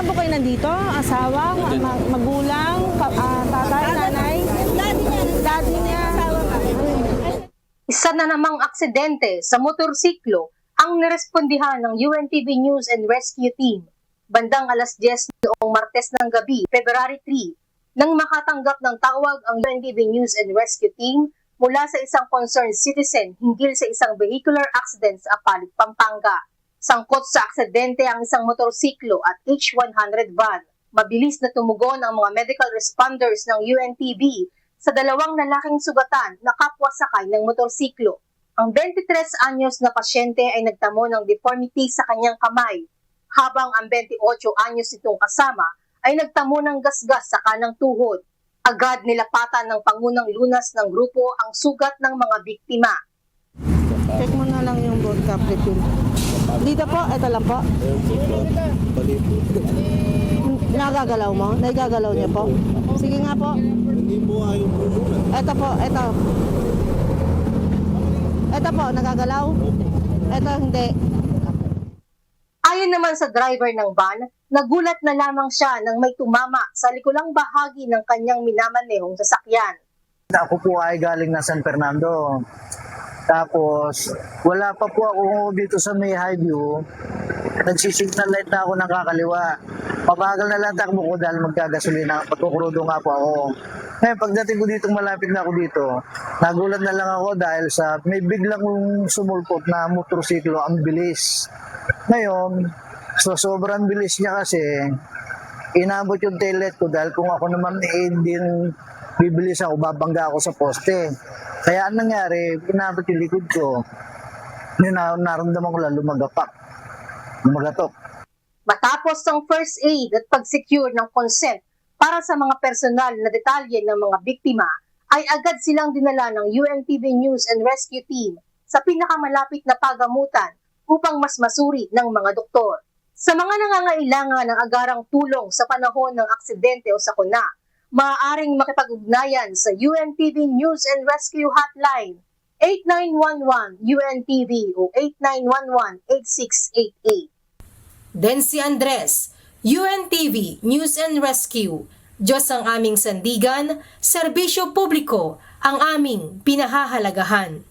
na po kayo nandito? Asawa, magulang, tatay, nanay? Daddy niya. Isa na namang aksidente sa motorsiklo ang nirespondihan ng UNTV News and Rescue Team bandang alas 10 noong Martes ng gabi, February 3, nang makatanggap ng tawag ang UNTV News and Rescue Team mula sa isang concerned citizen hinggil sa isang vehicular accident sa Apalit, Pampanga. Sangkot sa aksidente ang isang motorsiklo at H100 van. Mabilis na tumugon ang mga medical responders ng UNTV sa dalawang lalaking sugatan na kapwa sakay ng motorsiklo. Ang 23 anyos na pasyente ay nagtamo ng deformity sa kanyang kamay, habang ang 28 anyos nitong kasama ay nagtamo ng gasgas sa kanang tuhod. Agad nilapatan ng pangunang lunas ng grupo ang sugat ng mga biktima. Check mo na lang yung vodka refill. Dito po, ito lang po. Nagagalaw mo? Nagagalaw niya po? Sige nga po. Ito po, ito. Ito po, nagagalaw? Ito hindi. Ayon naman sa driver ng van, nagulat na lamang siya nang may tumama sa likulang bahagi ng kanyang minamanehong sasakyan. Ako po ay galing na San Fernando. Tapos, wala pa po ako dito sa may Highview. Nagsisignal light na ako ng kakaliwa. Pabagal na lang takbo ko dahil magkagasolina. Pagkukrudo nga po ako. Ngayon, pagdating ko dito, malapit na ako dito. Nagulat na lang ako dahil sa may biglang sumulpot na motorsiklo. Ang bilis. Ngayon, so sobrang bilis niya kasi, inabot yung taillight ko dahil kung ako naman din bibilis ako, babangga ako sa poste. Kaya anong nangyari, inabot yung likod ko. Naramdaman ko lang lumagatok. Matapos ang first aid at pag-secure ng consent para sa mga personal na detalye ng mga biktima, ay agad silang dinala ng UNTV News and Rescue Team sa pinakamalapit na pagamutan upang mas masuri ng mga doktor. Sa mga nangangailangan ng agarang tulong sa panahon ng aksidente o sakuna, maaaring makipag-ugnayan sa UNTV News and Rescue Hotline 8911 UNTV o 8911-8688. Dency Andres, UNTV News and Rescue. Diyos ang aming sandigan, serbisyo publiko ang aming pinahahalagahan.